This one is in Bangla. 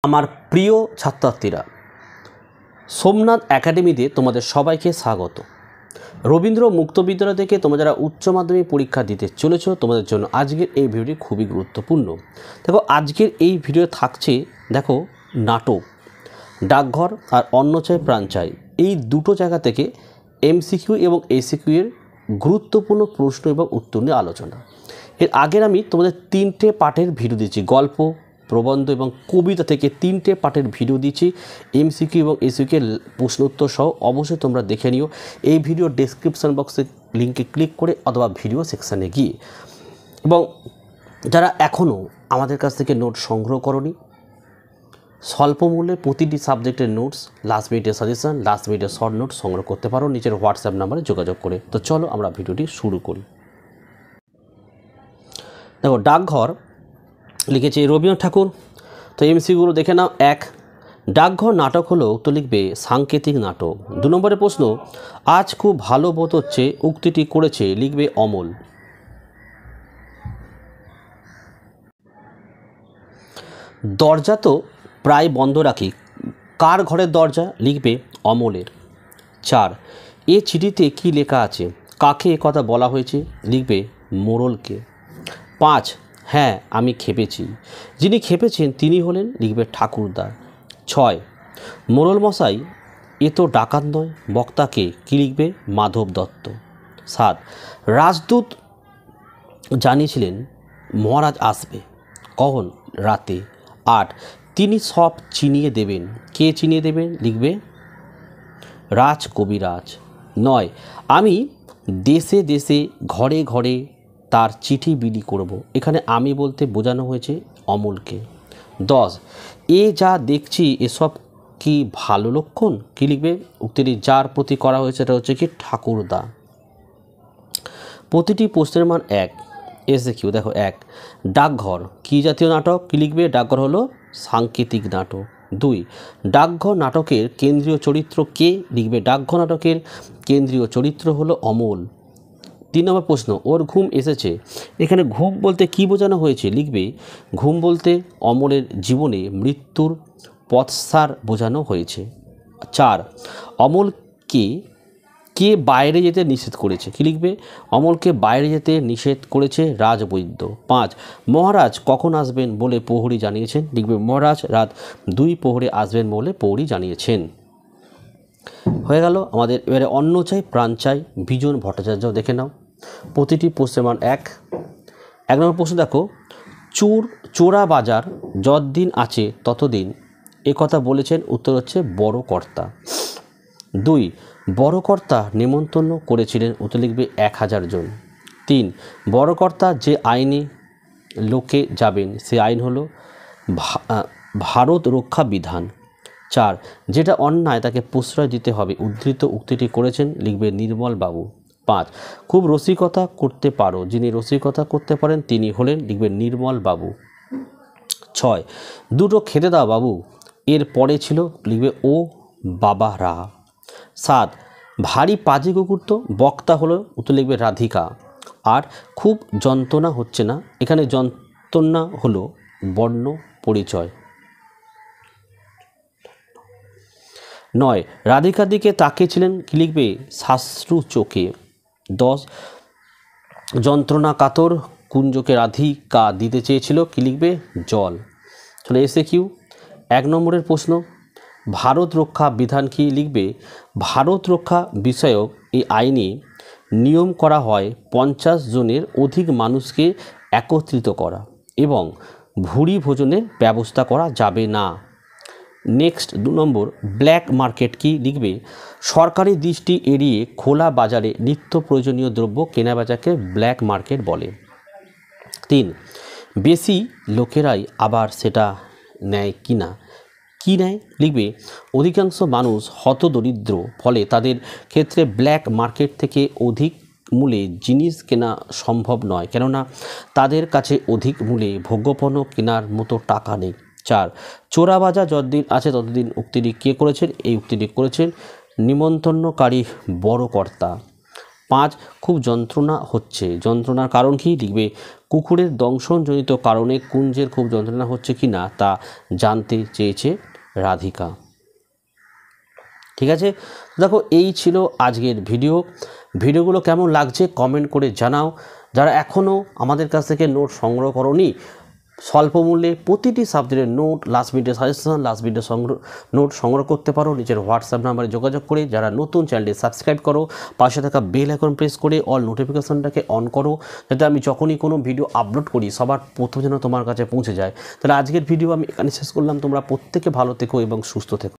আমার প্রিয় ছাত্রছাত্রীরা, সোমনাথ একাডেমিতে তোমাদের সবাইকে স্বাগত। রবীন্দ্র মুক্ত বিদ্যালয় থেকে তোমরা যারা উচ্চ মাধ্যমিক পরীক্ষা দিতে চলেছো, তোমাদের জন্য আজকের এই ভিডিওটি খুবই গুরুত্বপূর্ণ। দেখো, আজকের এই ভিডিও থাকছে দেখো নাটক, ডাকঘর আর অন্ন চাই প্রাণ চাই, এই দুটো জায়গা থেকে এমসিকিউ এবং এসিকিউ এর গুরুত্বপূর্ণ প্রশ্ন এবং উত্তর নিয়ে আলোচনা। এর আগের আমি তোমাদের 3টে পার্টের ভিডিও দিচ্ছি, গল্প, প্রবন্ধ এবং কবিতা থেকে 3টে পার্টের ভিডিও দিচ্ছি এমসিকিউ এবং এসিকিউ প্রশ্ন উত্তর সহ। অবশ্যই তোমরা দেখে নিও এই ভিডিও ডেসক্রিপশন বক্সে লিঙ্কে ক্লিক করে অথবা ভিডিও সেকশানে গিয়ে। এবং যারা এখনও আমাদের কাছ থেকে নোট সংগ্রহ করনি, স্বল্প মূল্যে প্রতিটি সাবজেক্টের নোটস, লাস্ট মিনিটের সাজেশন, লাস্ট মিনিটের শর্ট নোট সংগ্রহ করতে পারো নিচের হোয়াটসঅ্যাপ নাম্বারে যোগাযোগ করে। তো চলো আমরা ভিডিওটি শুরু করি। দেখো, ডাকঘর লিখেছে রবীন্দ্রনাথ ঠাকুর। তো এমসিকিউগুলো দেখে নাও। 1, ডাকঘর নাটক হলো, তো লিখবে সাংকেতিক নাটক। 2 নম্বরের প্রশ্ন, আজ খুব ভালো বোধ হচ্ছে, উক্তিটি করেছে, লিখবে অমল। দরজা তো প্রায় বন্ধ রাখি, কার ঘরের দরজা, লিখবে অমলের। 4, এ চিঠিতে কি লেখা আছে, কাকে এ কথা বলা হয়েছে, লিখবে মোড়লকে। 5, হ্যাঁ আমি খেপেছি, যিনি খেপেছেন তিনি হলেন, লিখবে ঠাকুরদা। 6, মোড়ল মশাই এ তো ডাকাত নয়, বক্তাকে, কি লিখবে মাধব দত্ত। 7, রাজদূত জানিয়েছিলেন মহারাজ আসবে, কখন, রাতে। 8, তিনি সব চিনিয়ে দেবেন, কে চিনিয়ে দেবেন, লিখবে রাজ কবিরাজ। 9, আমি দেশে দেশে ঘরে ঘরে তার চিঠি বিলি করব, এখানে আমি বলতে বোঝানো হয়েছে অমলকে। 10, এ যা দেখছি এসব কি ভালো লক্ষণ, কি লিখবে উক্তিটি যার প্রতি করা হয়েছে এটা হচ্ছে কি ঠাকুরদা। প্রতিটি প্রশ্নের মান 1। এসিকিউ দেখো। 1, ডাকঘর কি জাতীয় নাটক, কি লিখবে ডাকঘর হলো সাংকেতিক নাটক। 2, ডাকঘর নাটকের কেন্দ্রীয় চরিত্র কে, লিখবে ডাকঘর নাটকের কেন্দ্রীয় চরিত্র হলো অমল। 3 নম্বর প্রশ্ন, ওর ঘুম এসেছে, এখানে ঘুম বলতে কি বোঝানো হয়েছে, লিখবে ঘুম বলতে অমলের জীবনে মৃত্যুর পথসার বোঝানো হয়েছে। 4, অমলকে কে বাইরে যেতে নিষেধ করেছে, কি লিখবে অমলকে বাইরে যেতে নিষেধ করেছে রাজবৈদ্য। 5, মহারাজ কখন আসবেন বলে প্রহরী জানিয়েছেন, লিখবে মহারাজ রাত 2 প্রহরে আসবেন বলে প্রহরী জানিয়েছেন। হয়ে গেল আমাদের। এবারে অন্ন চাই প্রাণ চাই, বিজন ভট্টাচার্য দেখে নাও। প্রতিটি প্রশ্নের মান 1। 1 নম্বর প্রশ্ন দেখো, চোরা বাজার যতদিন আছে ততদিন, এ কথা বলেছেন, উত্তর হচ্ছে বড় কর্তা। 2, বড় কর্তা নেমন্তন্ন করেছিলেন, উত্তর লিখবে 1000 জন। 3, বড় কর্তা যে আইনে লোকে যাবেন সে আইন হলো ভারত রক্ষা বিধান। 4, যেটা অন্যায় তাকে প্রশ্রয় দিতে হবে, উদ্ধৃত উক্তিটি করেছেন, লিখবে নির্মল বাবু। 5, খুব রসিকতা করতে পারো, যিনি রসিকতা করতে পারেন তিনি হলেন, লিখবে নির্মল বাবু। 6, দুটো খেতে দাও বাবু, এর পরে ছিল, লিখবে ও বাবা রা। 7, ভারী পাজি কুকুর তো, বক্তা হলো, উত্তর লিখবে রাধিকা। আর খুব যন্ত্রণা হচ্ছে না, এখানে যন্ত্রণা হলো বর্ণ পরিচয়। 9, রাধিকার দিকে তাকিয়েছিলেন, কি লিখবে শাস্ত্রু চোখে। 10, যন্ত্রণা কাতর কুঞ্জকে রাধিকা দিতে চেয়েছিল, কি লিখবে জল। চলে এসে কিউ 1 নম্বরের প্রশ্ন, ভারত রক্ষা বিধান কি, লিখবে ভারত রক্ষা বিষয়ক এই আইনে নিয়ম করা হয় 50 জনের অধিক মানুষকে একত্রিত করা এবং ভুরি ভোজনের ব্যবস্থা করা যাবে না। নেক্সট 2 নম্বর, ব্ল্যাক মার্কেট কি, লিখবে সরকারি দৃষ্টি এড়িয়ে খোলা বাজারে নিত্য প্রয়োজনীয় দ্রব্য কেনাবেচাকে ব্ল্যাক মার্কেট বলে। 3, বেশি লোকেরাই আবার সেটা নেয় কিনা, কি নেয়, লিখবে অধিকাংশ মানুষ হতদরিদ্র, ফলে তাদের ক্ষেত্রে ব্ল্যাক মার্কেট থেকে অধিক মূল্যে জিনিস কেনা সম্ভব নয়, কেননা তাদের কাছে অধিক মূল্যে ভোগ্যপণ্য কেনার মতো টাকা নেই। 4, চোরা বাজার যতদিন আছে ততদিন, উক্তিটি কে করেছেন, এই উক্তিটি করেছেন নিমন্ত্রণকারী বড় কর্তা। 5 খুব যন্ত্রণা হচ্ছে, যন্ত্রণার কারণ কি লিখবে কুকুরের দংশনজনিত কারণে কুঞ্জের খুব যন্ত্রণা হচ্ছে কি না তা জানতে চেয়েছে রাধিকা। ঠিক আছে, দেখো এই ছিল আজকের ভিডিওগুলো কেমন লাগছে কমেন্ট করে জানাও। যারা এখনও আমাদের কাছ থেকে নোট সংগ্রহ করোনি, স্বল্প মূল্যে প্রতিটি সাবজেক্টের নোট, লাস্ট মিনিটের সাজেশন, লাস্ট মিনিটের নোট সংগ্রহ করতে পারো নিজের হোয়াটসঅ্যাপ নাম্বারে যোগাযোগ করে। যারা নতুন চ্যানেলটি সাবস্ক্রাইব করো, পাশে থাকা বেল আইকন প্রেস করে অল নোটিফিকেশনটাকে অন করো, যাতে আমি যখনই কোনো ভিডিও আপলোড করি সবার প্রথম যেন তোমার কাছে পৌঁছে যায়। তাহলে আজকের ভিডিও আমি এখানে শেষ করলাম। তোমরা প্রত্যেকে ভালো থেকো এবং সুস্থ থেকো।